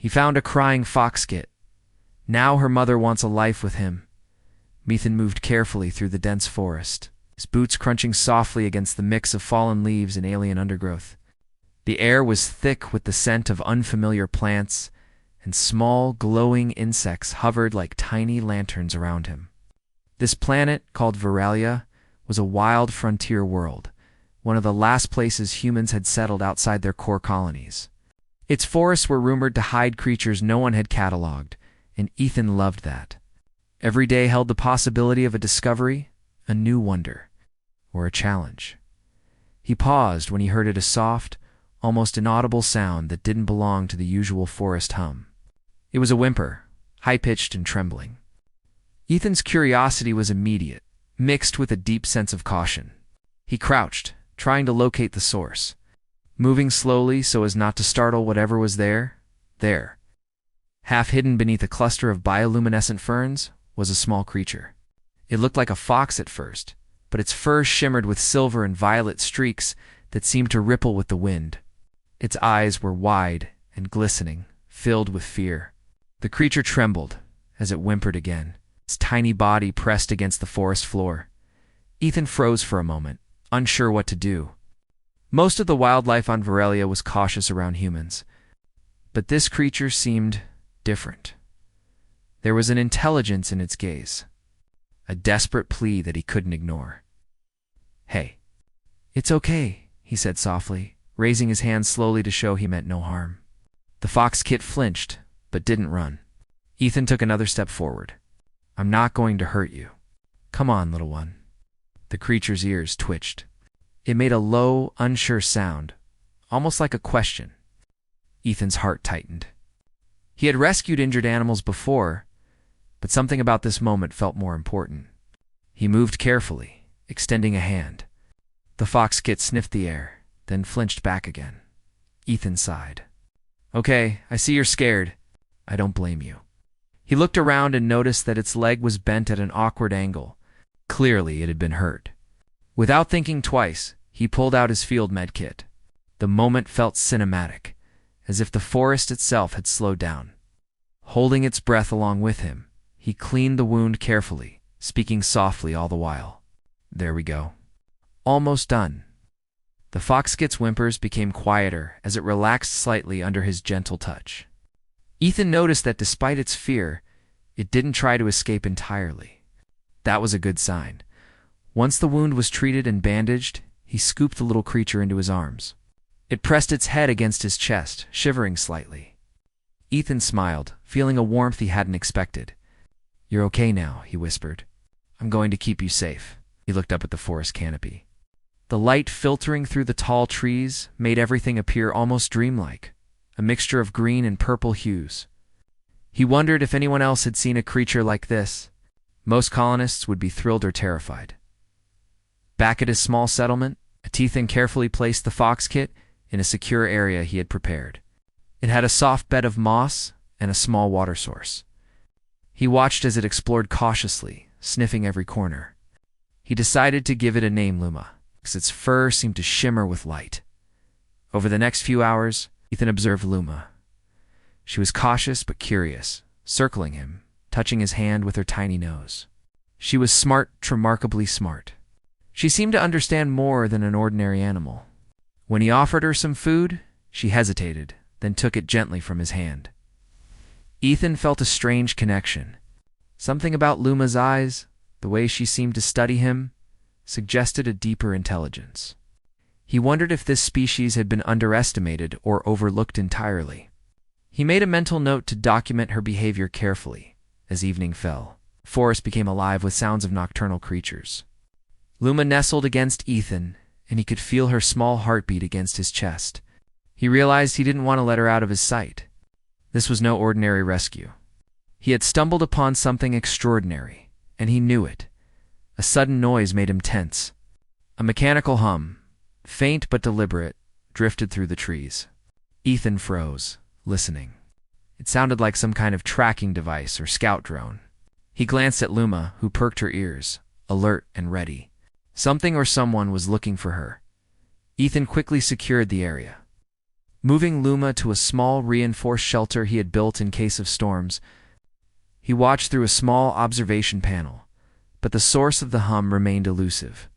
He found a crying fox kit. Now her mother wants a life with him. Ethan moved carefully through the dense forest, his boots crunching softly against the mix of fallen leaves and alien undergrowth. The air was thick with the scent of unfamiliar plants, and small, glowing insects hovered like tiny lanterns around him. This planet, called Veralia, was a wild frontier world, one of the last places humans had settled outside their core colonies. Its forests were rumored to hide creatures no one had catalogued, and Ethan loved that. Every day held the possibility of a discovery, a new wonder, or a challenge. He paused when he heard a soft, almost inaudible sound that didn't belong to the usual forest hum. It was a whimper, high-pitched and trembling. Ethan's curiosity was immediate, mixed with a deep sense of caution. He crouched, trying to locate the source. Moving slowly so as not to startle whatever was there, half hidden beneath a cluster of bioluminescent ferns, was a small creature. It looked like a fox at first, but its fur shimmered with silver and violet streaks that seemed to ripple with the wind. Its eyes were wide and glistening, filled with fear. The creature trembled as it whimpered again, its tiny body pressed against the forest floor. Ethan froze for a moment, unsure what to do. Most of the wildlife on Veralia was cautious around humans, but this creature seemed different. There was an intelligence in its gaze, a desperate plea that he couldn't ignore. "Hey." "It's okay," he said softly, raising his hand slowly to show he meant no harm. The fox kit flinched, but didn't run. Ethan took another step forward. "I'm not going to hurt you. Come on, little one." The creature's ears twitched. It made a low, unsure sound, almost like a question. Ethan's heart tightened. He had rescued injured animals before, but something about this moment felt more important. He moved carefully, extending a hand. The fox kit sniffed the air, then flinched back again. Ethan sighed. "Okay, I see you're scared. I don't blame you." He looked around and noticed that its leg was bent at an awkward angle. Clearly, it had been hurt. Without thinking twice, he pulled out his field med kit. The moment felt cinematic, as if the forest itself had slowed down. Holding its breath along with him, he cleaned the wound carefully, speaking softly all the while. "There we go. Almost done." The fox kit's whimpers became quieter as it relaxed slightly under his gentle touch. Ethan noticed that despite its fear, it didn't try to escape entirely. That was a good sign. Once the wound was treated and bandaged, he scooped the little creature into his arms. It pressed its head against his chest, shivering slightly. Ethan smiled, feeling a warmth he hadn't expected. "You're okay now," he whispered. "I'm going to keep you safe." He looked up at the forest canopy. The light filtering through the tall trees made everything appear almost dreamlike, a mixture of green and purple hues. He wondered if anyone else had seen a creature like this. Most colonists would be thrilled or terrified. Back at his small settlement, Ethan carefully placed the fox kit in a secure area he had prepared. It had a soft bed of moss and a small water source. He watched as it explored cautiously, sniffing every corner. He decided to give it a name, Luma, because its fur seemed to shimmer with light. Over the next few hours, Ethan observed Luma. She was cautious but curious, circling him, touching his hand with her tiny nose. She was smart, remarkably smart. She seemed to understand more than an ordinary animal. When he offered her some food, she hesitated, then took it gently from his hand. Ethan felt a strange connection. Something about Luma's eyes, the way she seemed to study him, suggested a deeper intelligence. He wondered if this species had been underestimated or overlooked entirely. He made a mental note to document her behavior carefully. As evening fell, the forest became alive with sounds of nocturnal creatures. Luma nestled against Ethan, and he could feel her small heartbeat against his chest. He realized he didn't want to let her out of his sight. This was no ordinary rescue. He had stumbled upon something extraordinary, and he knew it. A sudden noise made him tense. A mechanical hum, faint but deliberate, drifted through the trees. Ethan froze, listening. It sounded like some kind of tracking device or scout drone. He glanced at Luma, who perked her ears, alert and ready. Something or someone was looking for her. Ethan quickly secured the area. Moving Luma to a small reinforced shelter he had built in case of storms, he watched through a small observation panel, but the source of the hum remained elusive.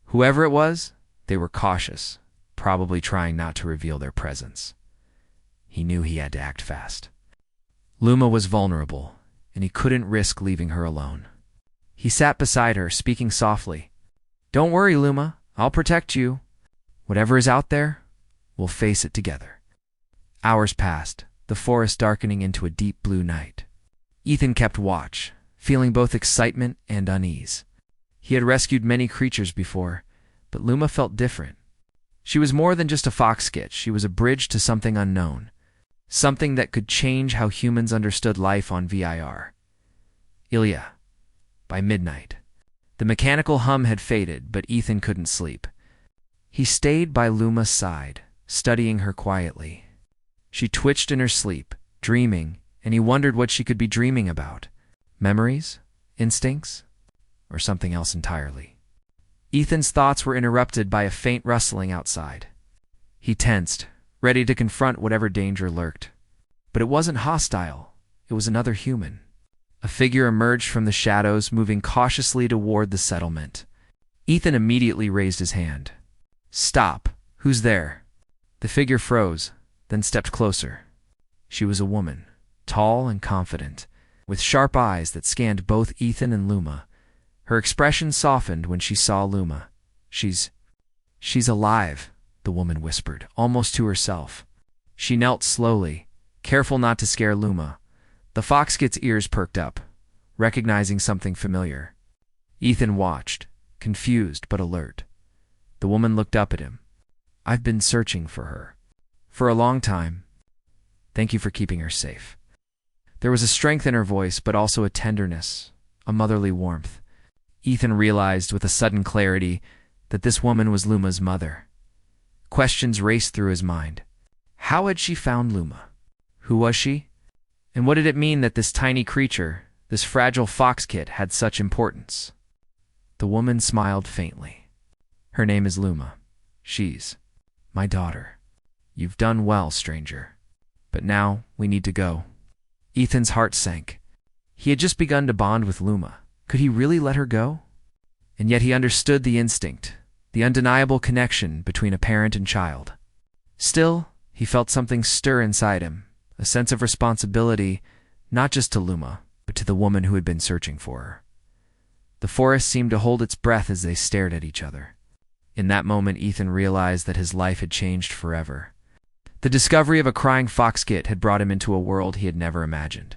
Whoever it was, they were cautious, probably trying not to reveal their presence. He knew he had to act fast. Luma was vulnerable, and he couldn't risk leaving her alone. He sat beside her, speaking softly. "Don't worry, Luma. I'll protect you. Whatever is out there, we'll face it together." Hours passed, the forest darkening into a deep blue night. Ethan kept watch, feeling both excitement and unease. He had rescued many creatures before, but Luma felt different. She was more than just a fox-skit. She was a bridge to something unknown, something that could change how humans understood life on VIR. Ilya. By midnight, the mechanical hum had faded, but Ethan couldn't sleep. He stayed by Luma's side, studying her quietly. She twitched in her sleep, dreaming, and he wondered what she could be dreaming about. Memories? Instincts? Or something else entirely? Ethan's thoughts were interrupted by a faint rustling outside. He tensed, ready to confront whatever danger lurked. But it wasn't hostile. It was another human. A figure emerged from the shadows, moving cautiously toward the settlement. Ethan immediately raised his hand. "Stop! Who's there?" The figure froze, then stepped closer. She was a woman, tall and confident, with sharp eyes that scanned both Ethan and Luma. Her expression softened when she saw Luma. She's alive," the woman whispered, almost to herself. She knelt slowly, careful not to scare Luma. The fox-skit's ears perked up, recognizing something familiar. Ethan watched, confused but alert. The woman looked up at him. "I've been searching for her. For a long time. Thank you for keeping her safe." There was a strength in her voice, but also a tenderness, a motherly warmth. Ethan realized with a sudden clarity that this woman was Luma's mother. Questions raced through his mind. How had she found Luma? Who was she? And what did it mean that this tiny creature, this fragile fox-kit, had such importance? The woman smiled faintly. "Her name is Luma. She's my daughter. You've done well, stranger. But now we need to go." Ethan's heart sank. He had just begun to bond with Luma. Could he really let her go? And yet he understood the instinct, the undeniable connection between a parent and child. Still, he felt something stir inside him, a sense of responsibility, not just to Luma, but to the woman who had been searching for her. The forest seemed to hold its breath as they stared at each other. In that moment, Ethan realized that his life had changed forever. The discovery of a crying fox-skit had brought him into a world he had never imagined.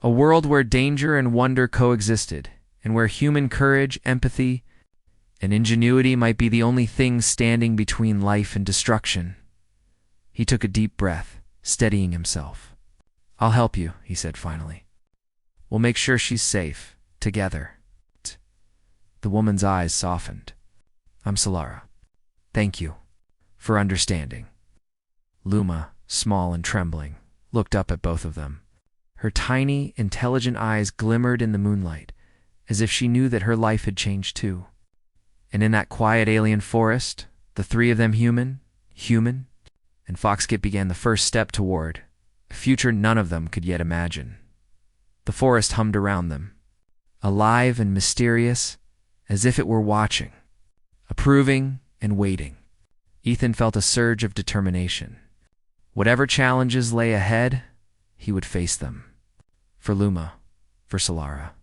A world where danger and wonder coexisted, and where human courage, empathy, and ingenuity might be the only things standing between life and destruction. He took a deep breath, steadying himself. "I'll help you," he said finally. "We'll make sure she's safe, together." The woman's eyes softened. "I'm Solara. Thank you for understanding." Luma, small and trembling, looked up at both of them. Her tiny, intelligent eyes glimmered in the moonlight, as if she knew that her life had changed too. And in that quiet alien forest, the three of them human, and Foxkit began the first step toward a future none of them could yet imagine. The forest hummed around them, alive and mysterious, as if it were watching, approving and waiting. Ethan felt a surge of determination. Whatever challenges lay ahead, he would face them. For Luma, for Solara,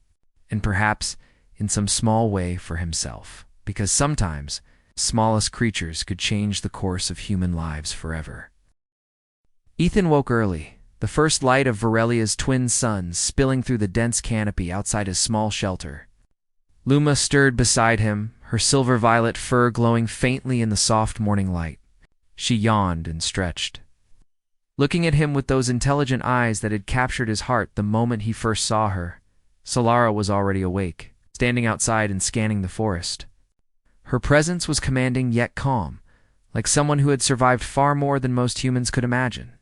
and perhaps, in some small way, for himself. Because sometimes, smallest creatures could change the course of human lives forever. Ethan woke early, the first light of Varelia's twin suns spilling through the dense canopy outside his small shelter. Luma stirred beside him, her silver-violet fur glowing faintly in the soft morning light. She yawned and stretched. Looking at him with those intelligent eyes that had captured his heart the moment he first saw her, Solara was already awake, standing outside and scanning the forest. Her presence was commanding yet calm, like someone who had survived far more than most humans could imagine.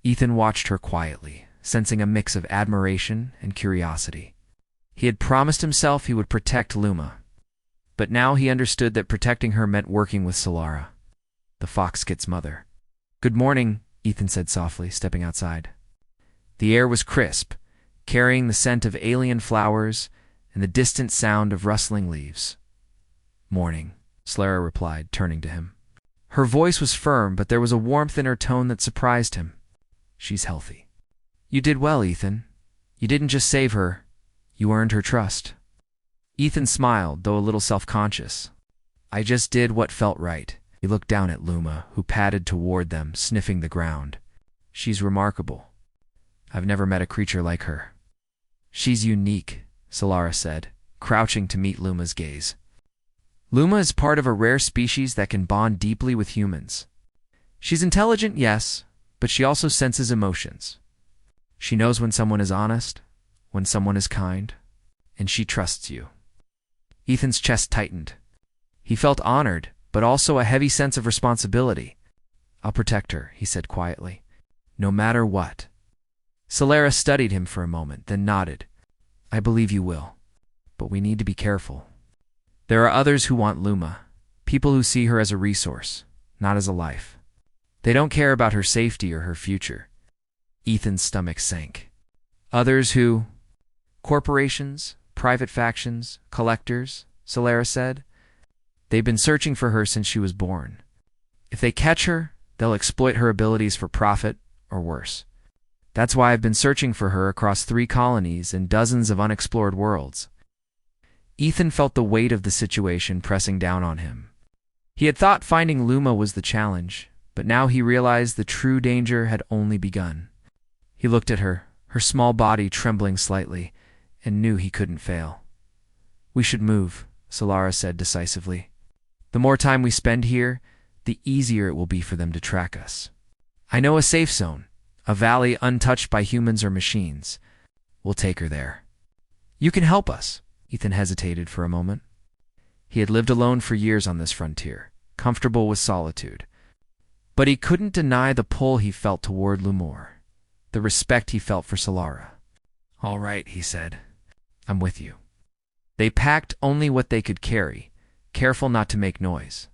Ethan watched her quietly, sensing a mix of admiration and curiosity. He had promised himself he would protect Luma, but now he understood that protecting her meant working with Solara, the Foxkit's mother. Good morning, Ethan said softly, stepping outside. The air was crisp, carrying the scent of alien flowers and the distant sound of rustling leaves. Morning, Solara replied, turning to him. Her voice was firm, but there was a warmth in her tone that surprised him. She's healthy. You did well, Ethan. You didn't just save her, you earned her trust. Ethan smiled, though a little self-conscious. I just did what felt right. He looked down at Luma, who padded toward them, sniffing the ground. She's remarkable. I've never met a creature like her. She's unique, Solara said, crouching to meet Luma's gaze. Luma is part of a rare species that can bond deeply with humans. She's intelligent, yes, but she also senses emotions. She knows when someone is honest, when someone is kind, and she trusts you. Ethan's chest tightened. He felt honored, but also a heavy sense of responsibility. I'll protect her, he said quietly, no matter what. Solara studied him for a moment, then nodded. I believe you will, but we need to be careful. There are others who want Luma, people who see her as a resource, not as a life. They don't care about her safety or her future. Ethan's stomach sank. Others who... Corporations, private factions, collectors, Solara said. They've been searching for her since she was born. If they catch her, they'll exploit her abilities for profit, or worse. That's why I've been searching for her across 3 colonies and dozens of unexplored worlds. Ethan felt the weight of the situation pressing down on him. He had thought finding Luma was the challenge, but now he realized the true danger had only begun. He looked at her, her small body trembling slightly, and knew he couldn't fail. We should move, Solara said decisively. The more time we spend here, the easier it will be for them to track us. I know a safe zone, a valley untouched by humans or machines. We'll take her there. You can help us. Ethan hesitated for a moment. He had lived alone for years on this frontier, comfortable with solitude. But he couldn't deny the pull he felt toward Lumor, the respect he felt for Solara. All right, he said. I'm with you. They packed only what they could carry, careful not to make noise.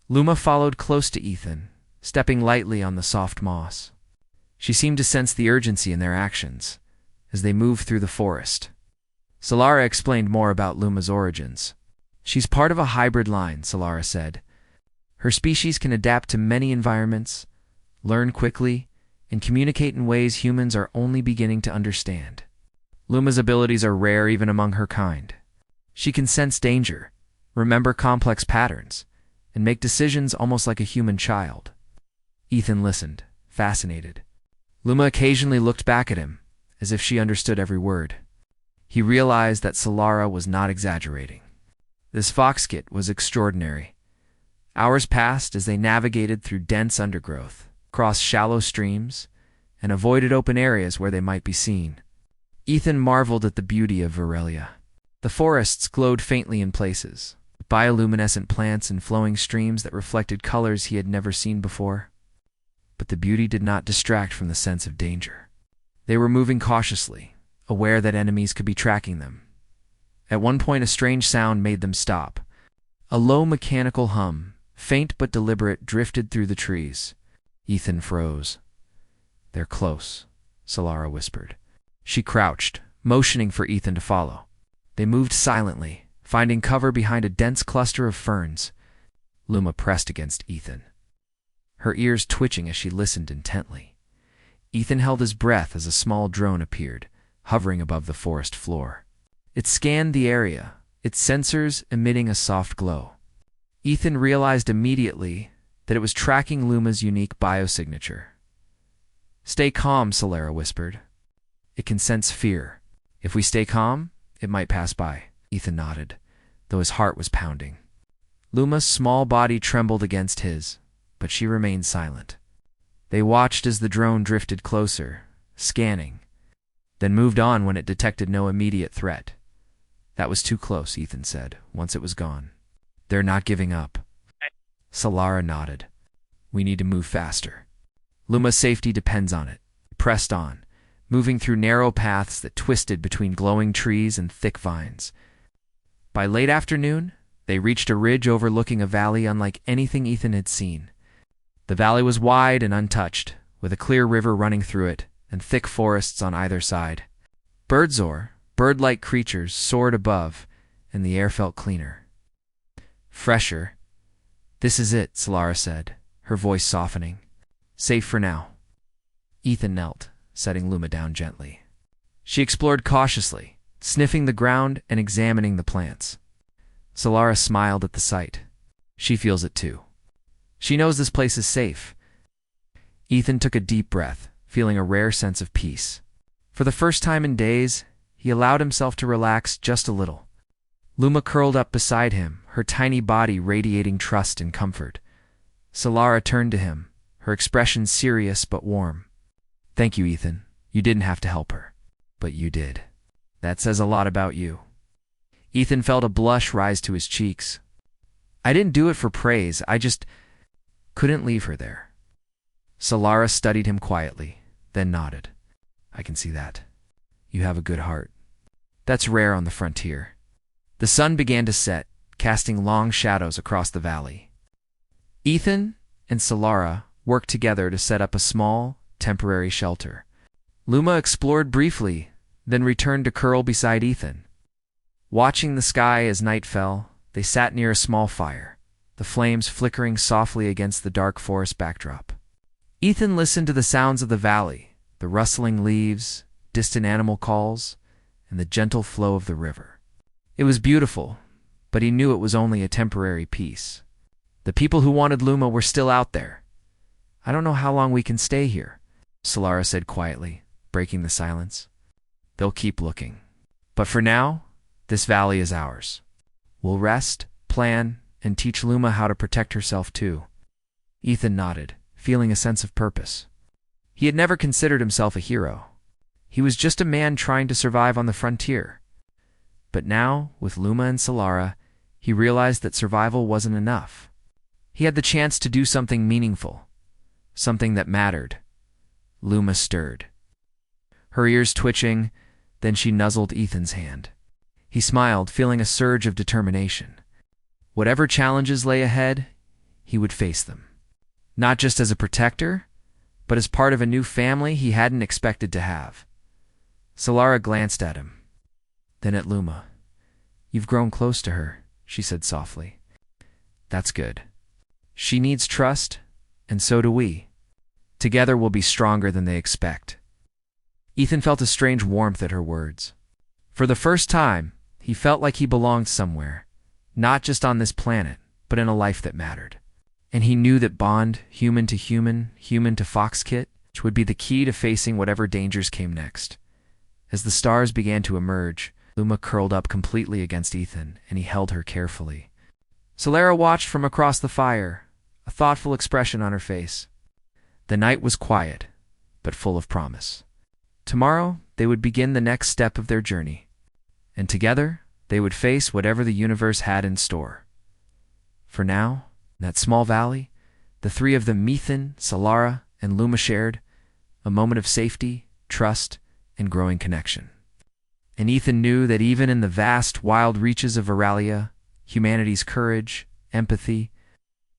Luma followed close to Ethan, stepping lightly on the soft moss. She seemed to sense the urgency in their actions as they moved through the forest. Solara explained more about Luma's origins. She's part of a hybrid line, Solara said. Her species can adapt to many environments, learn quickly, and communicate in ways humans are only beginning to understand. Luma's abilities are rare even among her kind. She can sense danger, remember complex patterns, and make decisions almost like a human child. Ethan listened, fascinated. Luma occasionally looked back at him, as if she understood every word. He realized that Solara was not exaggerating. This foxkit was extraordinary. Hours passed as they navigated through dense undergrowth, crossed shallow streams, and avoided open areas where they might be seen. Ethan marveled at the beauty of Virelia. The forests glowed faintly in places, bioluminescent plants and flowing streams that reflected colors he had never seen before. But the beauty did not distract from the sense of danger. They were moving cautiously, aware that enemies could be tracking them. At one point, a strange sound made them stop. A low mechanical hum, faint but deliberate, drifted through the trees. Ethan froze. They're close, Solara whispered. She crouched, motioning for Ethan to follow. They moved silently, finding cover behind a dense cluster of ferns. Luma pressed against Ethan, her ears twitching as she listened intently. Ethan held his breath as a small drone appeared, hovering above the forest floor. It scanned the area, its sensors emitting a soft glow. Ethan realized immediately that it was tracking Luma's unique biosignature. Stay calm, Solara whispered. It can sense fear. If we stay calm, it might pass by. Ethan nodded, though his heart was pounding. Luma's small body trembled against his, but she remained silent. They watched as the drone drifted closer, scanning, then moved on when it detected no immediate threat. That was too close, Ethan said, once it was gone. They're not giving up. Solara nodded. We need to move faster. Luma's safety depends on it. He pressed on, moving through narrow paths that twisted between glowing trees and thick vines. By late afternoon, they reached a ridge overlooking a valley unlike anything Ethan had seen. The valley was wide and untouched, with a clear river running through it and thick forests on either side. Bird-like creatures soared above, and the air felt cleaner. Fresher. "This is it," Solara said, her voice softening. "Safe for now." Ethan knelt, setting Luma down gently. She explored cautiously, sniffing the ground and examining the plants. Solara smiled at the sight. She feels it too. She knows this place is safe. Ethan took a deep breath, feeling a rare sense of peace. For the first time in days, he allowed himself to relax just a little. Luma curled up beside him, her tiny body radiating trust and comfort. Solara turned to him, her expression serious but warm. "Thank you, Ethan. You didn't have to help her. But you did. That says a lot about you." Ethan felt a blush rise to his cheeks. "I didn't do it for praise. I just couldn't leave her there." Solara studied him quietly, then nodded. "I can see that. You have a good heart. That's rare on the frontier." The sun began to set, casting long shadows across the valley. Ethan and Solara worked together to set up a small, temporary shelter. Luma explored briefly, then returned to curl beside Ethan. Watching the sky as night fell, they sat near a small fire, the flames flickering softly against the dark forest backdrop. Ethan listened to the sounds of the valley, the rustling leaves, distant animal calls, and the gentle flow of the river. It was beautiful, but he knew it was only a temporary peace. The people who wanted Luma were still out there. "I don't know how long we can stay here," Solara said quietly, breaking the silence. "They'll keep looking. But for now, this valley is ours. We'll rest, plan, and teach Luma how to protect herself too." Ethan nodded, feeling a sense of purpose. He had never considered himself a hero. He was just a man trying to survive on the frontier. But now, with Luma and Solara, he realized that survival wasn't enough. He had the chance to do something meaningful, something that mattered. Luma stirred, her ears twitching, then she nuzzled Ethan's hand. He smiled, feeling a surge of determination. Whatever challenges lay ahead, he would face them. Not just as a protector, but as part of a new family he hadn't expected to have. Solara glanced at him, then at Luma. "You've grown close to her," she said softly. "That's good. She needs trust, and so do we. Together we'll be stronger than they expect." Ethan felt a strange warmth at her words. For the first time, he felt like he belonged somewhere, not just on this planet, but in a life that mattered. And he knew that bond, human to Foxkit, would be the key to facing whatever dangers came next. As the stars began to emerge, Luma curled up completely against Ethan, and he held her carefully. Solara watched from across the fire, a thoughtful expression on her face. The night was quiet, but full of promise. Tomorrow, they would begin the next step of their journey, and together, they would face whatever the universe had in store. For now, in that small valley, the three of them, Ethan, Solara, and Luma, shared a moment of safety, trust, and growing connection. And Ethan knew that even in the vast, wild reaches of Auralia, humanity's courage, empathy,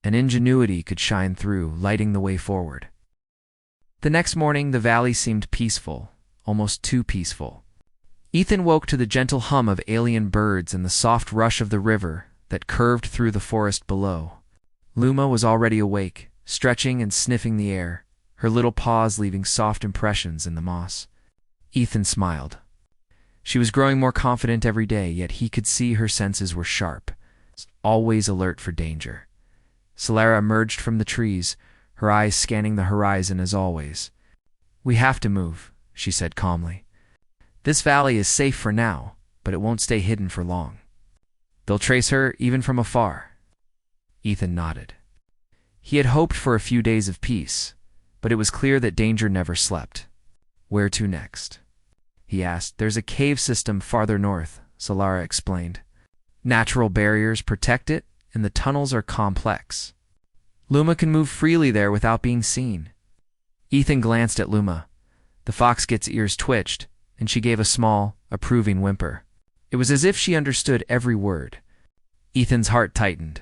and ingenuity could shine through, lighting the way forward. The next morning, the valley seemed peaceful, almost too peaceful. Ethan woke to the gentle hum of alien birds and the soft rush of the river that curved through the forest below. Luma was already awake, stretching and sniffing the air, her little paws leaving soft impressions in the moss. Ethan smiled. She was growing more confident every day, yet he could see her senses were sharp, always alert for danger. Solara emerged from the trees, her eyes scanning the horizon as always. "We have to move," she said calmly. "This valley is safe for now, but it won't stay hidden for long. They'll trace her even from afar." Ethan nodded. He had hoped for a few days of peace, but it was clear that danger never slept. "Where to next?" he asked. "There's a cave system farther north," Solara explained. "Natural barriers protect it, and the tunnels are complex. Luma can move freely there without being seen." Ethan glanced at Luma. The Foxkit's ears twitched, and she gave a small, approving whimper. It was as if she understood every word. Ethan's heart tightened.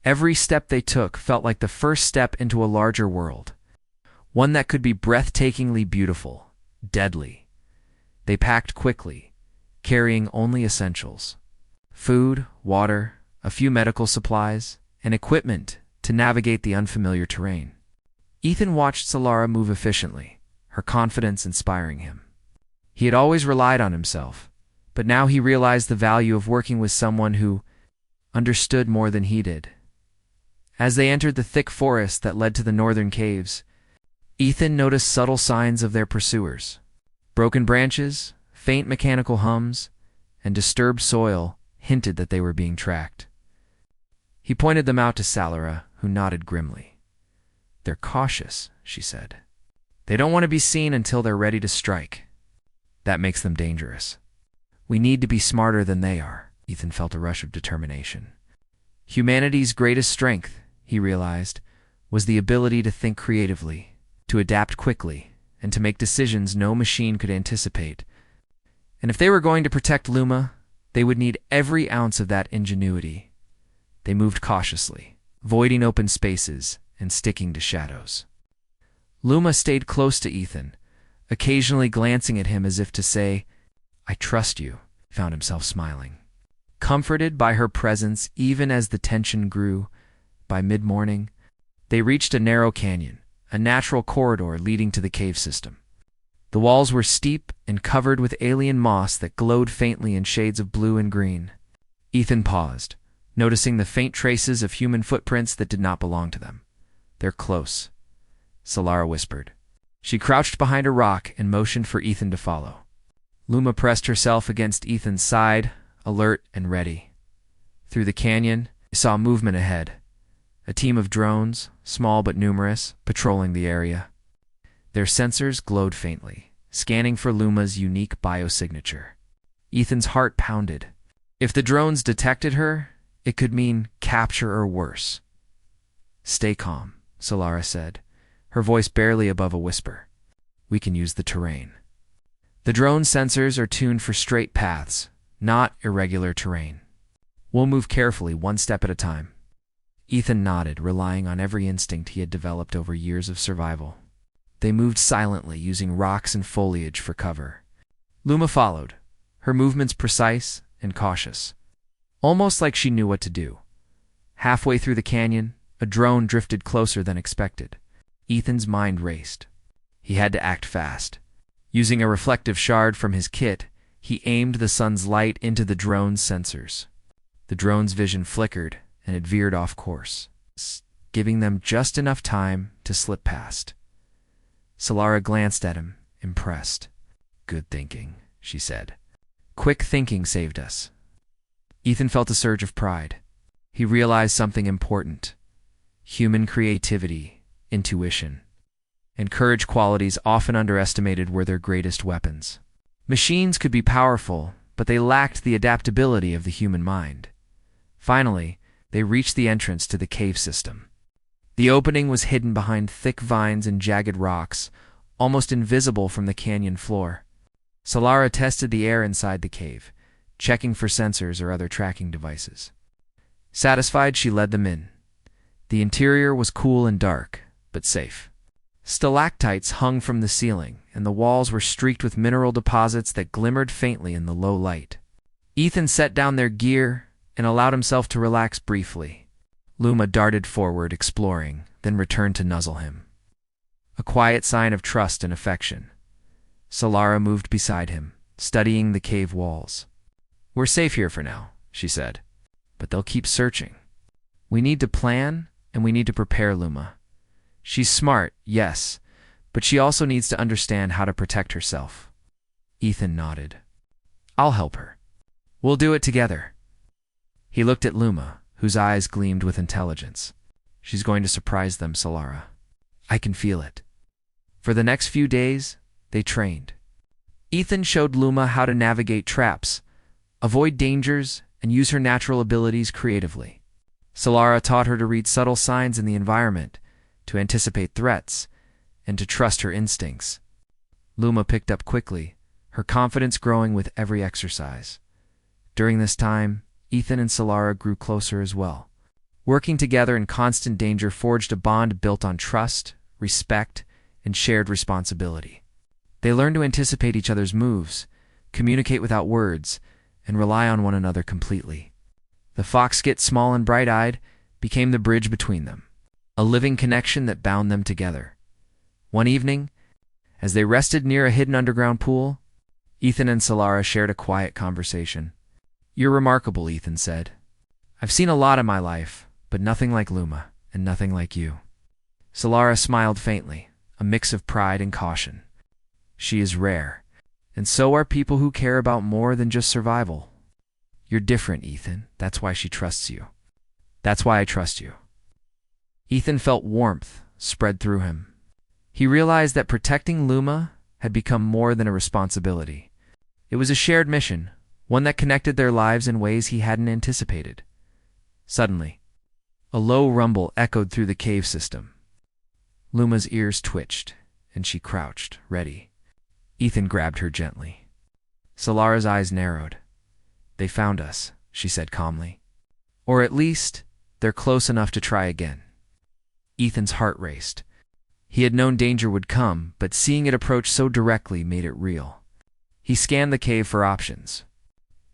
Every step they took felt like the first step into a larger world, one that could be breathtakingly beautiful, deadly. They packed quickly, carrying only essentials: food, water, a few medical supplies, and equipment to navigate the unfamiliar terrain. Ethan watched Solara move efficiently, her confidence inspiring him. He had always relied on himself, but now he realized the value of working with someone who understood more than he did. As they entered the thick forest that led to the northern caves, Ethan noticed subtle signs of their pursuers. Broken branches, faint mechanical hums, and disturbed soil hinted that they were being tracked. He pointed them out to Solara, who nodded grimly. "They're cautious," she said. "They don't want to be seen until they're ready to strike. That makes them dangerous. We need to be smarter than they are." Ethan felt a rush of determination. Humanity's greatest strength, he realized, was the ability to think creatively, to adapt quickly, and to make decisions no machine could anticipate. And if they were going to protect Luma, they would need every ounce of that ingenuity. They moved cautiously, avoiding open spaces and sticking to shadows. Luma stayed close to Ethan, occasionally glancing at him as if to say, "I trust you," found himself smiling. Comforted by her presence even as the tension grew, by mid-morning, they reached a narrow canyon, a natural corridor leading to the cave system. The walls were steep and covered with alien moss that glowed faintly in shades of blue and green. Ethan paused, noticing the faint traces of human footprints that did not belong to them. "They're close," Solara whispered. She crouched behind a rock and motioned for Ethan to follow. Luma pressed herself against Ethan's side, alert and ready. Through the canyon, he saw movement ahead. A team of drones, small but numerous, patrolling the area. Their sensors glowed faintly, scanning for Luma's unique biosignature. Ethan's heart pounded. If the drones detected her, it could mean capture or worse. "Stay calm," Solara said, her voice barely above a whisper. "We can use the terrain." The drone sensors are tuned for straight paths, not irregular terrain. "We'll move carefully, one step at a time." Ethan nodded, relying on every instinct he had developed over years of survival. They moved silently, using rocks and foliage for cover. Luma followed, her movements precise and cautious, almost like she knew what to do. Halfway through the canyon, a drone drifted closer than expected. Ethan's mind raced. He had to act fast. Using a reflective shard from his kit, he aimed the sun's light into the drone's sensors. The drone's vision flickered, and it veered off course, giving them just enough time to slip past. Solara glanced at him, impressed. "Good thinking," she said. "Quick thinking saved us." Ethan felt a surge of pride. He realized something important: human creativity, intuition, and courage, qualities often underestimated, were their greatest weapons. Machines could be powerful, but they lacked the adaptability of the human mind. Finally, they reached the entrance to the cave system. The opening was hidden behind thick vines and jagged rocks, almost invisible from the canyon floor. Solara tested the air inside the cave, checking for sensors or other tracking devices. Satisfied, she led them in. The interior was cool and dark, but safe. Stalactites hung from the ceiling, and the walls were streaked with mineral deposits that glimmered faintly in the low light. Ethan set down their gear and allowed himself to relax briefly. Luma darted forward, exploring, then returned to nuzzle him. A quiet sign of trust and affection. Solara moved beside him, studying the cave walls. "We're safe here for now," she said, "but they'll keep searching. We need to plan, and we need to prepare Luma. She's smart, yes, but she also needs to understand how to protect herself." Ethan nodded. "I'll help her. We'll do it together." He looked at Luma, whose eyes gleamed with intelligence. "She's going to surprise them, Solara. I can feel it." For the next few days, they trained. Ethan showed Luma how to navigate traps, avoid dangers, and use her natural abilities creatively. Solara taught her to read subtle signs in the environment, to anticipate threats, and to trust her instincts. Luma picked up quickly, her confidence growing with every exercise. During this time, Ethan and Solara grew closer as well. Working together in constant danger forged a bond built on trust, respect, and shared responsibility. They learned to anticipate each other's moves, communicate without words, and rely on one another completely. The foxskit, small and bright-eyed, became the bridge between them, a living connection that bound them together. One evening, as they rested near a hidden underground pool, Ethan and Solara shared a quiet conversation. "You're remarkable," Ethan said. "I've seen a lot in my life, but nothing like Luma, and nothing like you." Solara smiled faintly, a mix of pride and caution. "She is rare, and so are people who care about more than just survival. You're different, Ethan. That's why she trusts you. That's why I trust you." Ethan felt warmth spread through him. He realized that protecting Luma had become more than a responsibility. It was a shared mission, one that connected their lives in ways he hadn't anticipated. Suddenly, a low rumble echoed through the cave system. Luma's ears twitched, and she crouched, ready. Ethan grabbed her gently. Solara's eyes narrowed. "They found us," she said calmly. "Or at least, they're close enough to try again." Ethan's heart raced. He had known danger would come, but seeing it approach so directly made it real. He scanned the cave for options.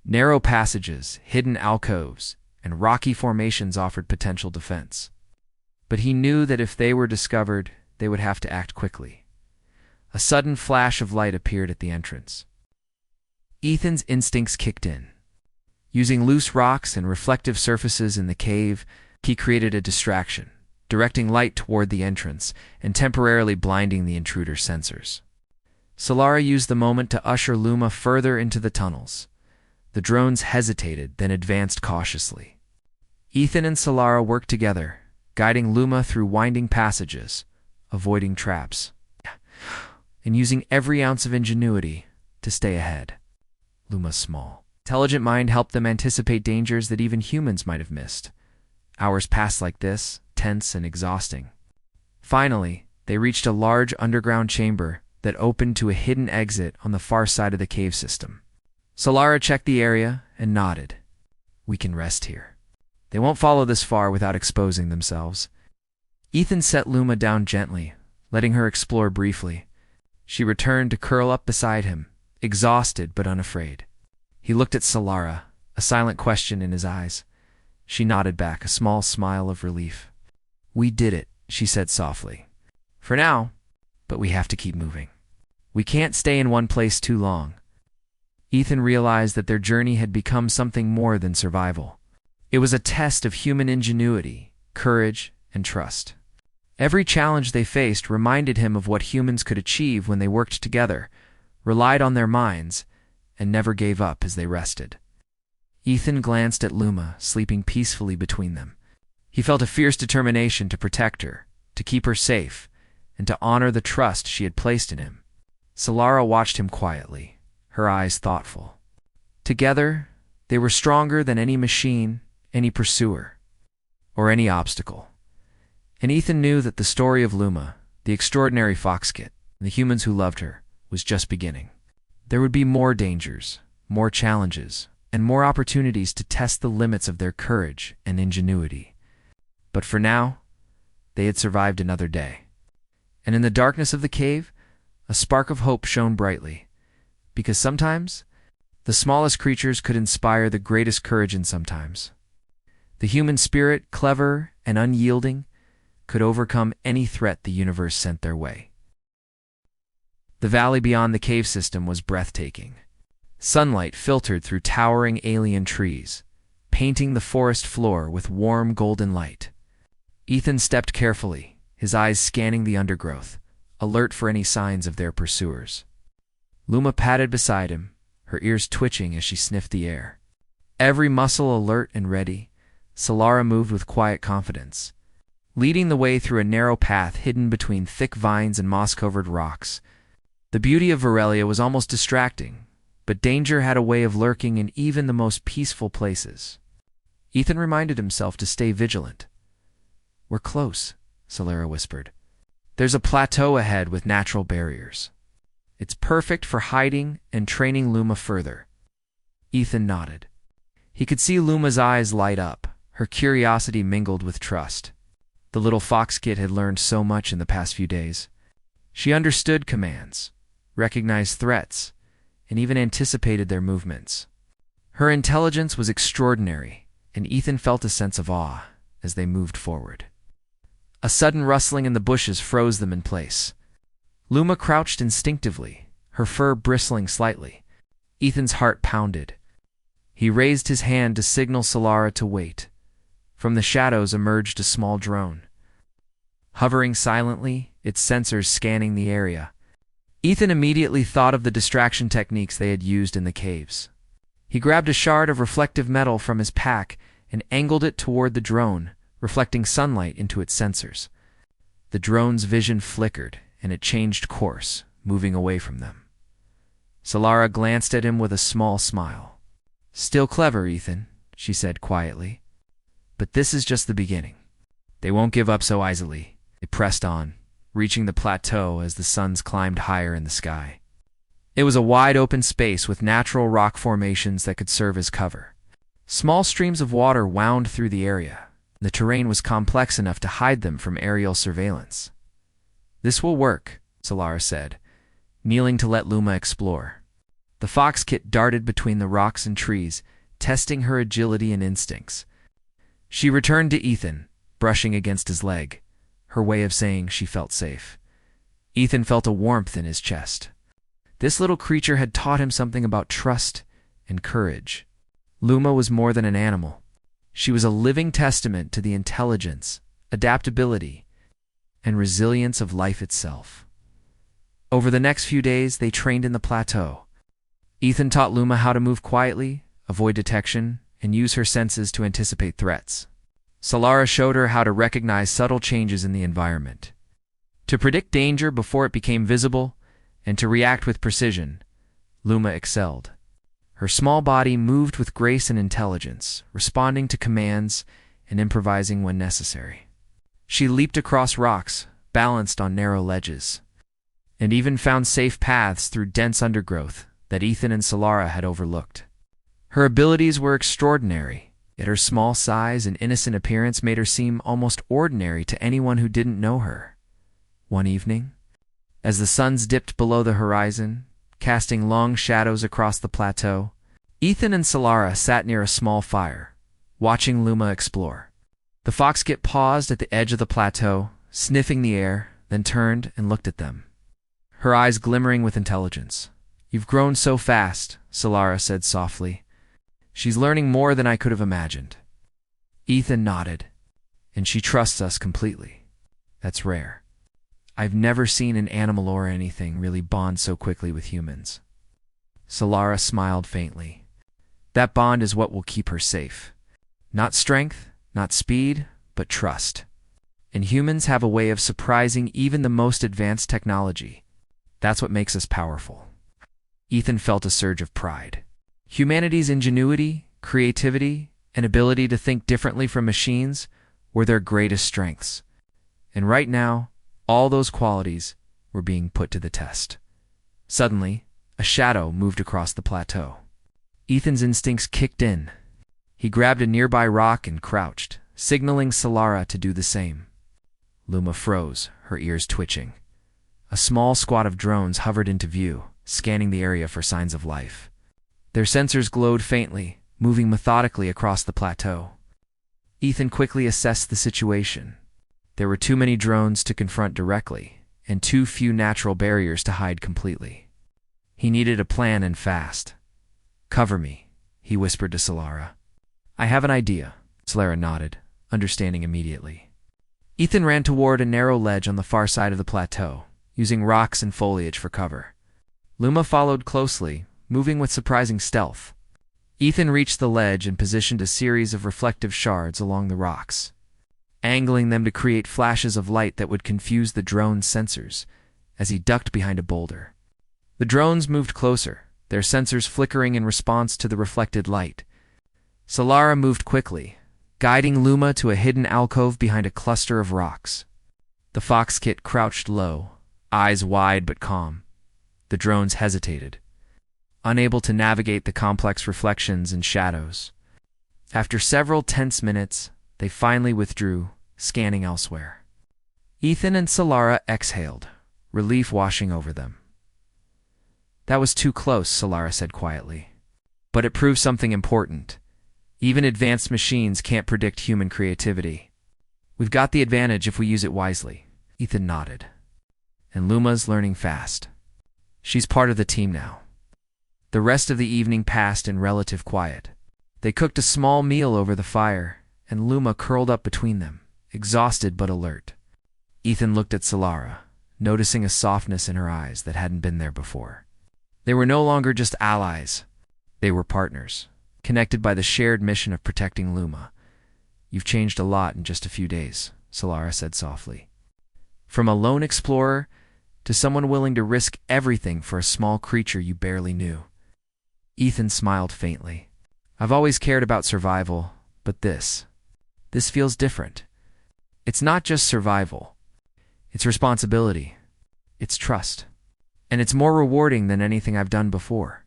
Narrow passages, hidden alcoves, and rocky formations offered potential defense. But he knew that if they were discovered, they would have to act quickly. A sudden flash of light appeared at the entrance. Ethan's instincts kicked in. Using loose rocks and reflective surfaces in the cave, he created a distraction, directing light toward the entrance and temporarily blinding the intruder's sensors. Solara used the moment to usher Luma further into the tunnels. The drones hesitated, then advanced cautiously. Ethan and Solara worked together, guiding Luma through winding passages, avoiding traps, and using every ounce of ingenuity to stay ahead. Luma's small, intelligent mind helped them anticipate dangers that even humans might have missed. Hours passed like this, tense and exhausting. Finally, they reached a large underground chamber that opened to a hidden exit on the far side of the cave system. Solara checked the area and nodded. "We can rest here. They won't follow this far without exposing themselves." Ethan set Luma down gently, letting her explore briefly. She returned to curl up beside him, exhausted but unafraid. He looked at Solara, a silent question in his eyes. She nodded back, a small smile of relief. "We did it," she said softly. "For now, but we have to keep moving. We can't stay in one place too long." Ethan realized that their journey had become something more than survival. It was a test of human ingenuity, courage, and trust. Every challenge they faced reminded him of what humans could achieve when they worked together, relied on their minds, and never gave up as they rested. Ethan glanced at Luma, sleeping peacefully between them. He felt a fierce determination to protect her, to keep her safe, and to honor the trust she had placed in him. Solara watched him quietly, her eyes thoughtful. Together, they were stronger than any machine, any pursuer, or any obstacle. And Ethan knew that the story of Luma, the extraordinary foxkit, and the humans who loved her, was just beginning. There would be more dangers, more challenges, and more opportunities to test the limits of their courage and ingenuity. But for now, they had survived another day. And in the darkness of the cave, a spark of hope shone brightly, because sometimes the smallest creatures could inspire the greatest courage, and sometimes the human spirit, clever and unyielding, could overcome any threat the universe sent their way. The valley beyond the cave system was breathtaking. Sunlight filtered through towering alien trees, painting the forest floor with warm golden light. Ethan stepped carefully, his eyes scanning the undergrowth, alert for any signs of their pursuers. Luma padded beside him, her ears twitching as she sniffed the air. Every muscle alert and ready, Solara moved with quiet confidence, leading the way through a narrow path hidden between thick vines and moss-covered rocks. The beauty of Varelia was almost distracting, but danger had a way of lurking in even the most peaceful places. Ethan reminded himself to stay vigilant. "We're close," Solara whispered. "There's a plateau ahead with natural barriers. It's perfect for hiding and training Luma further." Ethan nodded. He could see Luma's eyes light up, her curiosity mingled with trust. The little fox kit had learned so much in the past few days. She understood commands, recognized threats, and even anticipated their movements. Her intelligence was extraordinary, and Ethan felt a sense of awe as they moved forward. A sudden rustling in the bushes froze them in place. Luma crouched instinctively, her fur bristling slightly. Ethan's heart pounded. He raised his hand to signal Solara to wait. From the shadows emerged a small drone. Hovering silently, its sensors scanning the area. Ethan immediately thought of the distraction techniques they had used in the caves. He grabbed a shard of reflective metal from his pack and angled it toward the drone, reflecting sunlight into its sensors. The drone's vision flickered, and it changed course, moving away from them. Solara glanced at him with a small smile. "Still clever, Ethan," she said quietly. "But this is just the beginning. They won't give up so easily." They pressed on, reaching the plateau as the suns climbed higher in the sky. It was a wide-open space with natural rock formations that could serve as cover. Small streams of water wound through the area. The terrain was complex enough to hide them from aerial surveillance. "This will work," Solara said, kneeling to let Luma explore. The fox kit darted between the rocks and trees, testing her agility and instincts. She returned to Ethan, brushing against his leg, her way of saying she felt safe. Ethan felt a warmth in his chest. This little creature had taught him something about trust and courage. Luma was more than an animal. She was a living testament to the intelligence, adaptability, and resilience of life itself. Over the next few days, they trained in the plateau. Ethan taught Luma how to move quietly, avoid detection, and use her senses to anticipate threats. Solara showed her how to recognize subtle changes in the environment, to predict danger before it became visible, and to react with precision. Luma excelled. Her small body moved with grace and intelligence, responding to commands and improvising when necessary. She leaped across rocks, balanced on narrow ledges, and even found safe paths through dense undergrowth that Ethan and Solara had overlooked. Her abilities were extraordinary, yet her small size and innocent appearance made her seem almost ordinary to anyone who didn't know her. One evening, as the suns dipped below the horizon, casting long shadows across the plateau, Ethan and Solara sat near a small fire, watching Luma explore. The fox kit paused at the edge of the plateau, sniffing the air, then turned and looked at them, her eyes glimmering with intelligence. "You've grown so fast," Solara said softly. "She's learning more than I could have imagined." Ethan nodded. "And she trusts us completely. That's rare. I've never seen an animal or anything really bond so quickly with humans." Solara smiled faintly. "That bond is what will keep her safe. Not strength, not speed, but trust. And humans have a way of surprising even the most advanced technology. That's what makes us powerful." Ethan felt a surge of pride. Humanity's ingenuity, creativity, and ability to think differently from machines were their greatest strengths. And right now, all those qualities were being put to the test. Suddenly, a shadow moved across the plateau. Ethan's instincts kicked in. He grabbed a nearby rock and crouched, signaling Solara to do the same. Luma froze, her ears twitching. A small squad of drones hovered into view, scanning the area for signs of life. Their sensors glowed faintly, moving methodically across the plateau. Ethan quickly assessed the situation. There were too many drones to confront directly, and too few natural barriers to hide completely. He needed a plan and fast. "Cover me," he whispered to Solara. "I have an idea," Solara nodded, understanding immediately. Ethan ran toward a narrow ledge on the far side of the plateau, using rocks and foliage for cover. Luma followed closely, moving with surprising stealth. Ethan reached the ledge and positioned a series of reflective shards along the rocks, angling them to create flashes of light that would confuse the drone's sensors as he ducked behind a boulder. The drones moved closer, their sensors flickering in response to the reflected light. Solara moved quickly, guiding Luma to a hidden alcove behind a cluster of rocks. The fox kit crouched low, eyes wide but calm. The drones hesitated, unable to navigate the complex reflections and shadows. After several tense minutes, They finally withdrew, scanning elsewhere. Ethan and Solara exhaled, relief washing over them. "That was too close," Solara said quietly. "But it proved something important. Even advanced machines can't predict human creativity. We've got the advantage if we use it wisely." Ethan nodded. "And Luma's learning fast. She's part of the team now." The rest of the evening passed in relative quiet. They cooked a small meal over the fire, and Luma curled up between them, exhausted but alert. Ethan looked at Solara, noticing a softness in her eyes that hadn't been there before. They were no longer just allies. They were partners, connected by the shared mission of protecting Luma. "You've changed a lot in just a few days," Solara said softly. "From a lone explorer to someone willing to risk everything for a small creature you barely knew." Ethan smiled faintly. "I've always cared about survival, but this feels different. It's not just survival. It's responsibility. It's trust. And it's more rewarding than anything I've done before."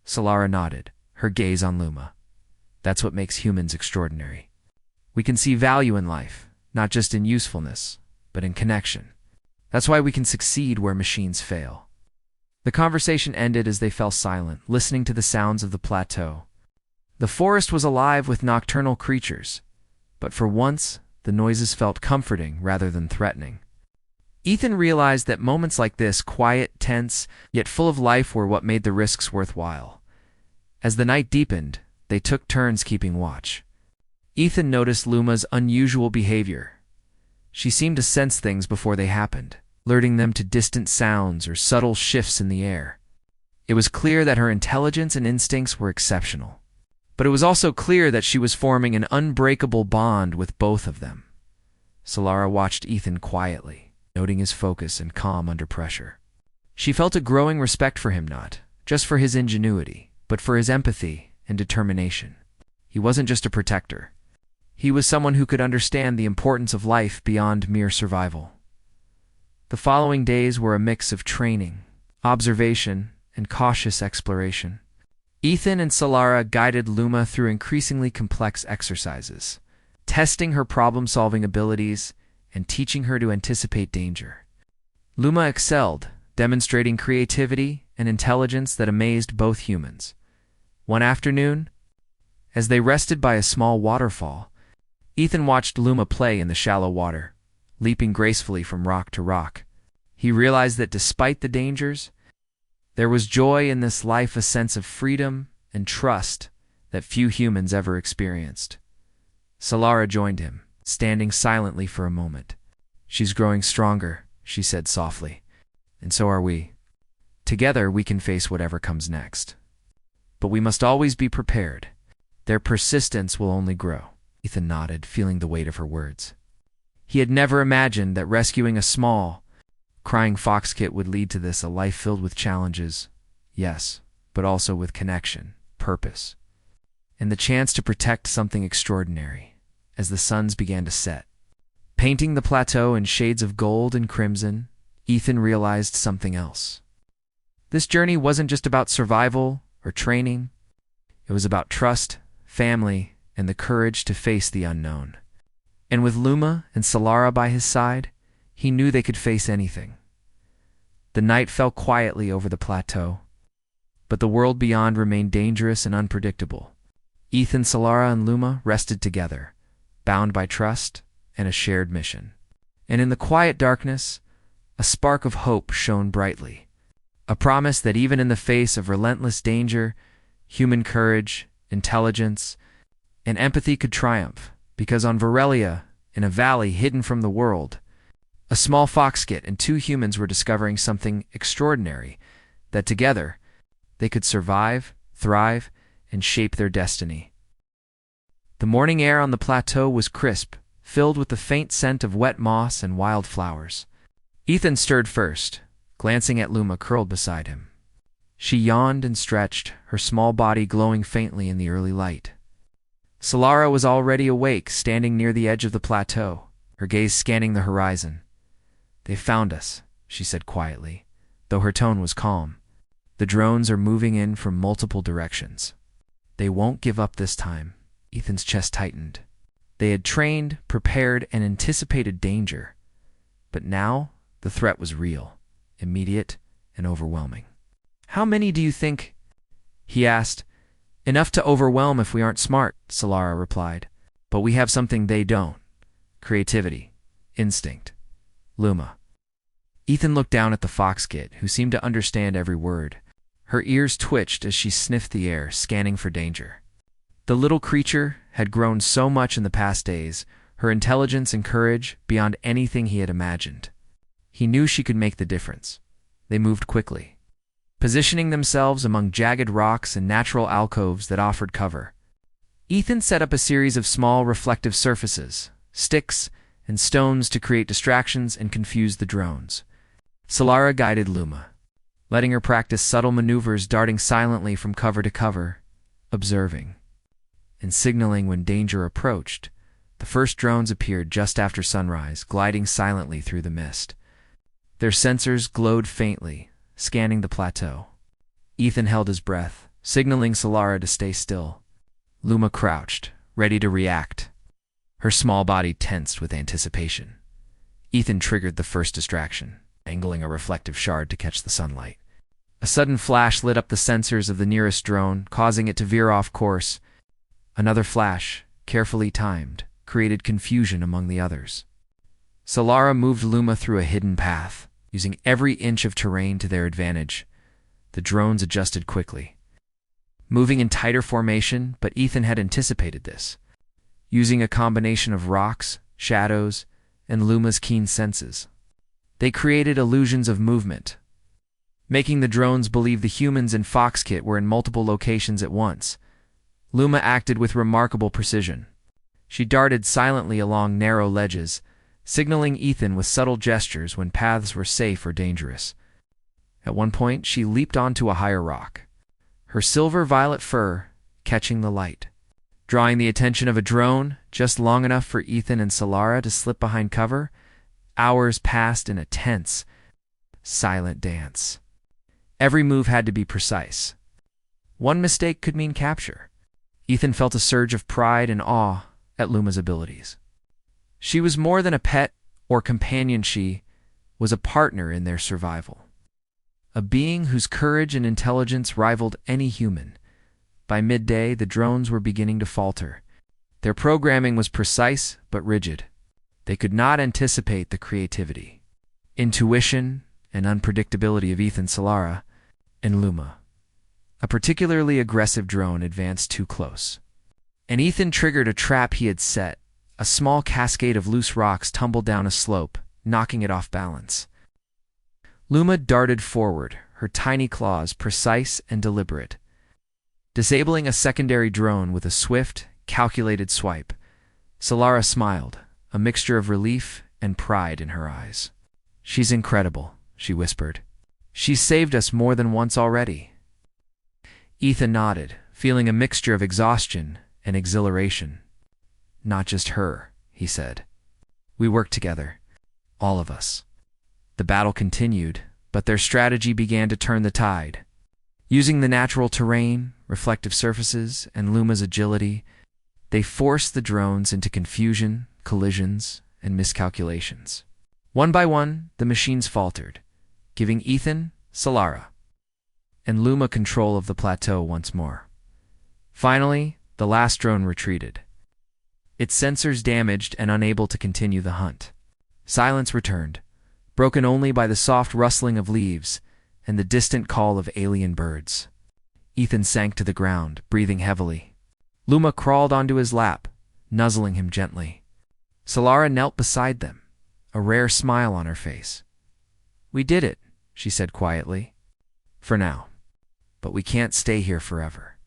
Solara nodded, her gaze on Luma. "That's what makes humans extraordinary. We can see value in life, not just in usefulness, but in connection. That's why we can succeed where machines fail." The conversation ended as they fell silent, listening to the sounds of the plateau. The forest was alive with nocturnal creatures, but for once, the noises felt comforting rather than threatening. Ethan realized that moments like this, quiet, tense, yet full of life, were what made the risks worthwhile. As the night deepened, they took turns keeping watch. Ethan noticed Luma's unusual behavior. She seemed to sense things before they happened, alerting them to distant sounds or subtle shifts in the air. It was clear that her intelligence and instincts were exceptional. But it was also clear that she was forming an unbreakable bond with both of them. Solara watched Ethan quietly, noting his focus and calm under pressure. She felt a growing respect for him, not just for his ingenuity, but for his empathy and determination. He wasn't just a protector. He was someone who could understand the importance of life beyond mere survival. The following days were a mix of training, observation, and cautious exploration. Ethan and Solara guided Luma through increasingly complex exercises, testing her problem-solving abilities and teaching her to anticipate danger. Luma excelled, demonstrating creativity and intelligence that amazed both humans. One afternoon, as they rested by a small waterfall, Ethan watched Luma play in the shallow water, leaping gracefully from rock to rock. He realized that despite the dangers, there was joy in this life, a sense of freedom and trust that few humans ever experienced. Solara joined him, standing silently for a moment. "She's growing stronger," she said softly, "and so are we. Together we can face whatever comes next. But we must always be prepared. Their persistence will only grow." Ethan nodded, feeling the weight of her words. He had never imagined that rescuing a small, crying fox kit would lead to this, a life filled with challenges, yes, but also with connection, purpose, and the chance to protect something extraordinary. As the suns began to set, painting the plateau in shades of gold and crimson, Ethan realized something else. This journey wasn't just about survival or training. It was about trust, family, and the courage to face the unknown. And with Luma and Solara by his side, he knew they could face anything. The night fell quietly over the plateau, but the world beyond remained dangerous and unpredictable. Ethan, Solara, and Luma rested together, bound by trust and a shared mission. And in the quiet darkness, a spark of hope shone brightly, a promise that even in the face of relentless danger, human courage, intelligence, and empathy could triumph, because on Varelia, in a valley hidden from the world, a small foxkit and two humans were discovering something extraordinary, that together they could survive, thrive, and shape their destiny. The morning air on the plateau was crisp, filled with the faint scent of wet moss and wild flowers. Ethan stirred first, glancing at Luma curled beside him. She yawned and stretched, her small body glowing faintly in the early light. Solara was already awake, standing near the edge of the plateau, her gaze scanning the horizon. "They found us," she said quietly, though her tone was calm. "The drones are moving in from multiple directions. They won't give up this time." Ethan's chest tightened. They had trained, prepared, and anticipated danger. But now, the threat was real, immediate, and overwhelming. "How many do you think?" he asked. "Enough to overwhelm if we aren't smart," Solara replied. "But we have something they don't. Creativity. Instinct. Luma." Ethan looked down at the foxkit, who seemed to understand every word. Her ears twitched as she sniffed the air, scanning for danger. The little creature had grown so much in the past days, her intelligence and courage beyond anything he had imagined. He knew she could make the difference. They moved quickly, positioning themselves among jagged rocks and natural alcoves that offered cover. Ethan set up a series of small reflective surfaces, sticks, and stones to create distractions and confuse the drones. Solara guided Luma, letting her practice subtle maneuvers, darting silently from cover to cover, observing, and signaling when danger approached. The first drones appeared just after sunrise, gliding silently through the mist. Their sensors glowed faintly, scanning the plateau. Ethan held his breath, signaling Solara to stay still. Luma crouched, ready to react, her small body tensed with anticipation. Ethan triggered the first distraction, angling a reflective shard to catch the sunlight. A sudden flash lit up the sensors of the nearest drone, causing it to veer off course. Another flash, carefully timed, created confusion among the others. Solara moved Luma through a hidden path, using every inch of terrain to their advantage. The drones adjusted quickly, moving in tighter formation, but Ethan had anticipated this. Using a combination of rocks, shadows, and Luma's keen senses, they created illusions of movement, making the drones believe the humans in Foxkit were in multiple locations at once. Luma acted with remarkable precision. She darted silently along narrow ledges, signaling Ethan with subtle gestures when paths were safe or dangerous. At one point, she leaped onto a higher rock, her silver-violet fur catching the light, drawing the attention of a drone just long enough for Ethan and Solara to slip behind cover. Hours passed in a tense, silent dance. Every move had to be precise. One mistake could mean capture. Ethan felt a surge of pride and awe at Luma's abilities. She was more than a pet or companion. She was a partner in their survival, a being whose courage and intelligence rivaled any human. By midday, the drones were beginning to falter. Their programming was precise but rigid. They could not anticipate the creativity, intuition, and unpredictability of Ethan, Solara, and Luma. A particularly aggressive drone advanced too close, and Ethan triggered a trap he had set. A small cascade of loose rocks tumbled down a slope, knocking it off balance. Luma darted forward, her tiny claws precise and deliberate, disabling a secondary drone with a swift, calculated swipe. Solara smiled, a mixture of relief and pride in her eyes. "She's incredible," she whispered. "She's saved us more than once already." Ethan nodded, feeling a mixture of exhaustion and exhilaration. "Not just her," he said. "We worked together, all of us." The battle continued, but their strategy began to turn the tide. Using the natural terrain, reflective surfaces, and Luma's agility, they forced the drones into confusion, collisions, and miscalculations. One by one, the machines faltered, giving Ethan, Solara, and Luma control of the plateau once more. Finally, the last drone retreated, its sensors damaged and unable to continue the hunt. Silence returned, broken only by the soft rustling of leaves and the distant call of alien birds. Ethan sank to the ground, breathing heavily. Luma crawled onto his lap, nuzzling him gently. Solara knelt beside them, a rare smile on her face. "We did it," she said quietly. "For now. But we can't stay here forever.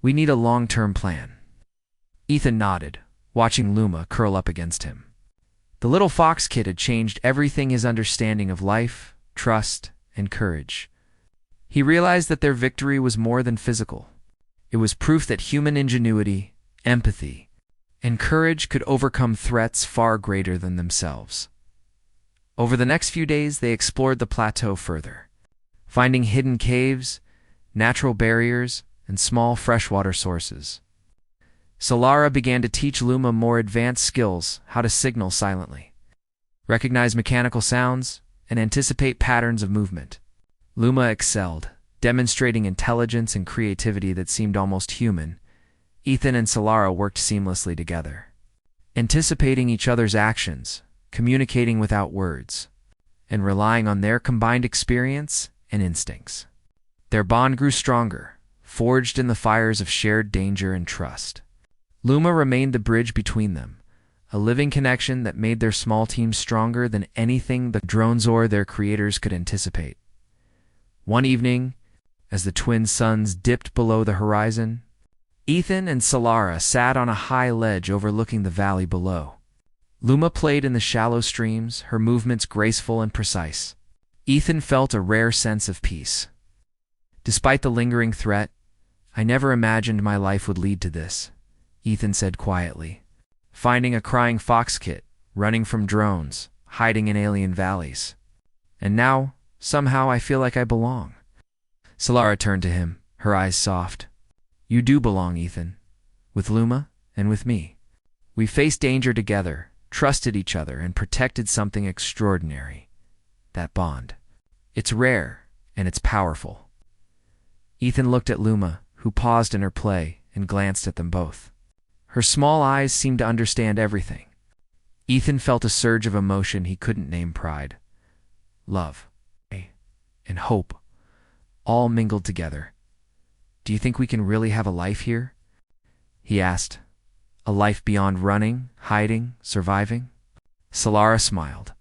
We need a long-term plan." Ethan nodded, watching Luma curl up against him. The little fox kid had changed everything: his understanding of life, trust, and courage. He realized that their victory was more than physical. It was proof that human ingenuity, empathy, and courage could overcome threats far greater than themselves. Over the next few days, they explored the plateau further, finding hidden caves, natural barriers, and small freshwater sources. Solara began to teach Luma more advanced skills, how to signal silently, recognize mechanical sounds, and anticipate patterns of movement. Luma excelled, demonstrating intelligence and creativity that seemed almost human. Ethan and Solara worked seamlessly together, anticipating each other's actions, communicating without words, and relying on their combined experience and instincts. Their bond grew stronger, forged in the fires of shared danger and trust. Luma remained the bridge between them, a living connection that made their small team stronger than anything the drones or their creators could anticipate. One evening, as the twin suns dipped below the horizon, Ethan and Solara sat on a high ledge overlooking the valley below. Luma played in the shallow streams, her movements graceful and precise. Ethan felt a rare sense of peace. Despite the lingering threat, "I never imagined my life would lead to this," Ethan said quietly. "Finding a crying fox kit, running from drones, hiding in alien valleys. And now, somehow I feel like I belong." Solara turned to him, her eyes soft. "You do belong, Ethan. With Luma and with me. We faced danger together, trusted each other, and protected something extraordinary. That bond. It's rare, and it's powerful." Ethan looked at Luma, who paused in her play, and glanced at them both. Her small eyes seemed to understand everything. Ethan felt a surge of emotion he couldn't name: pride, love, and hope, all mingled together. "Do you think we can really have a life here?" he asked. "A life beyond running, hiding, surviving?" Solara smiled.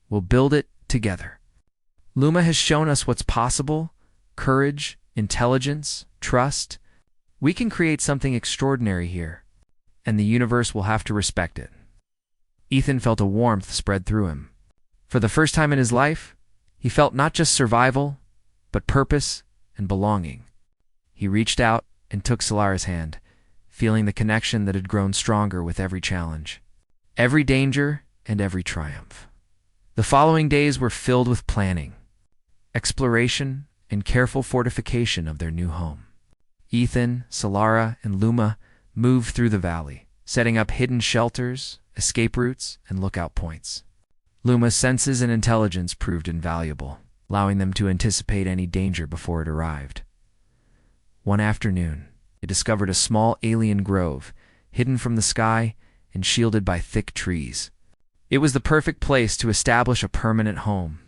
We'll build it together. Luma has shown us what's possible: courage, intelligence, trust. We can create something extraordinary here, and the universe will have to respect it. Ethan felt a warmth spread through him. For the first time in his life, he felt not just survival, but purpose and belonging. He reached out and took Solara's hand, feeling the connection that had grown stronger with every challenge, every danger, and every triumph. The following days were filled with planning, exploration, and careful fortification of their new home. Ethan, Solara, and Luma moved through the valley, setting up hidden shelters, escape routes, and lookout points. Luma's senses and intelligence proved invaluable, allowing them to anticipate any danger before it arrived. One afternoon, they discovered a small alien grove, hidden from the sky and shielded by thick trees. It was the perfect place to establish a permanent home.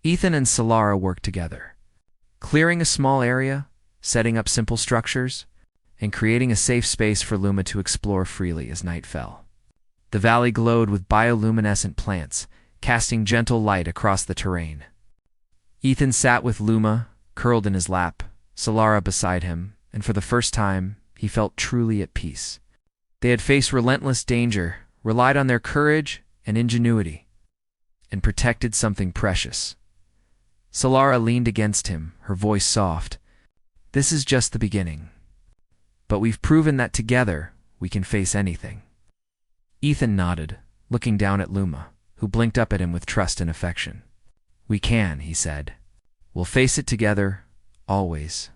Ethan and Solara worked together, clearing a small area, setting up simple structures, and creating a safe space for Luma to explore freely as night fell. The valley glowed with bioluminescent plants, casting gentle light across the terrain. Ethan sat with Luma, curled in his lap, Solara beside him, and for the first time, he felt truly at peace. They had faced relentless danger, relied on their courage and ingenuity, and protected something precious. Solara leaned against him, her voice soft. "This is just the beginning. But we've proven that together we can face anything." Ethan nodded, looking down at Luma, who blinked up at him with trust and affection. "We can," he said. "We'll face it together, always."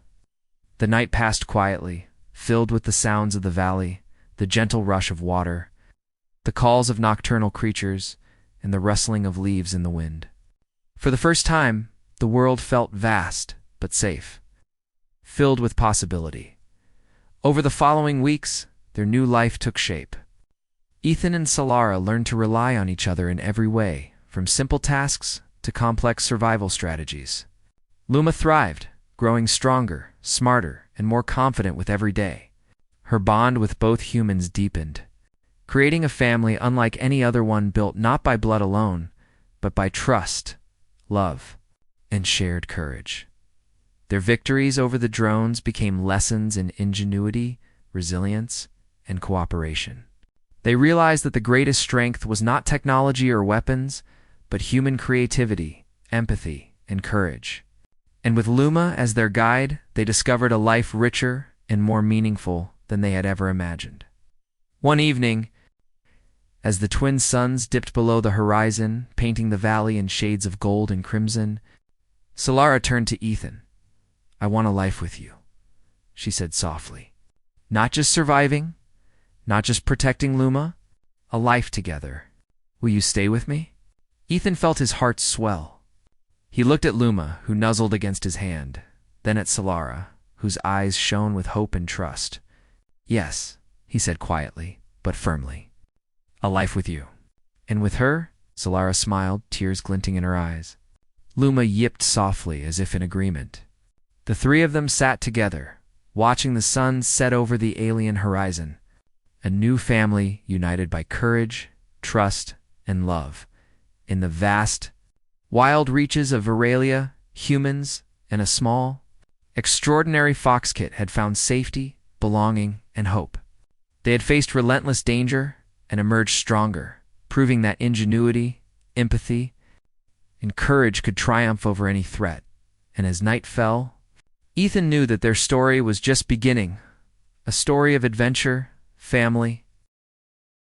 The night passed quietly, filled with the sounds of the valley, the gentle rush of water, the calls of nocturnal creatures, and the rustling of leaves in the wind. For the first time, the world felt vast but safe, filled with possibility. Over the following weeks, their new life took shape. Ethan and Solara learned to rely on each other in every way, from simple tasks to complex survival strategies. Luma thrived, growing stronger, smarter, and more confident with every day. Her bond with both humans deepened, creating a family unlike any other one, built not by blood alone, but by trust, love, and shared courage. Their victories over the drones became lessons in ingenuity, resilience, and cooperation. They realized that the greatest strength was not technology or weapons, but human creativity, empathy, and courage. And with Luma as their guide, they discovered a life richer and more meaningful than they had ever imagined. One evening, as the twin suns dipped below the horizon, painting the valley in shades of gold and crimson, Solara turned to Ethan. "I want a life with you," she said softly. "Not just surviving, not just protecting Luma, a life together. Will you stay with me?" Ethan felt his heart swell. He looked at Luma, who nuzzled against his hand, then at Solara, whose eyes shone with hope and trust. "Yes," he said quietly, but firmly. "A life with you." "And with her?" Solara smiled, tears glinting in her eyes. Luma yipped softly, as if in agreement. The three of them sat together, watching the sun set over the alien horizon. A new family united by courage, trust, and love. In the vast, wild reaches of Veralia, humans and a small, extraordinary Foxkit had found safety, belonging, and hope. They had faced relentless danger and emerged stronger, proving that ingenuity, empathy, and courage could triumph over any threat. And as night fell, Ethan knew that their story was just beginning, a story of adventure, family,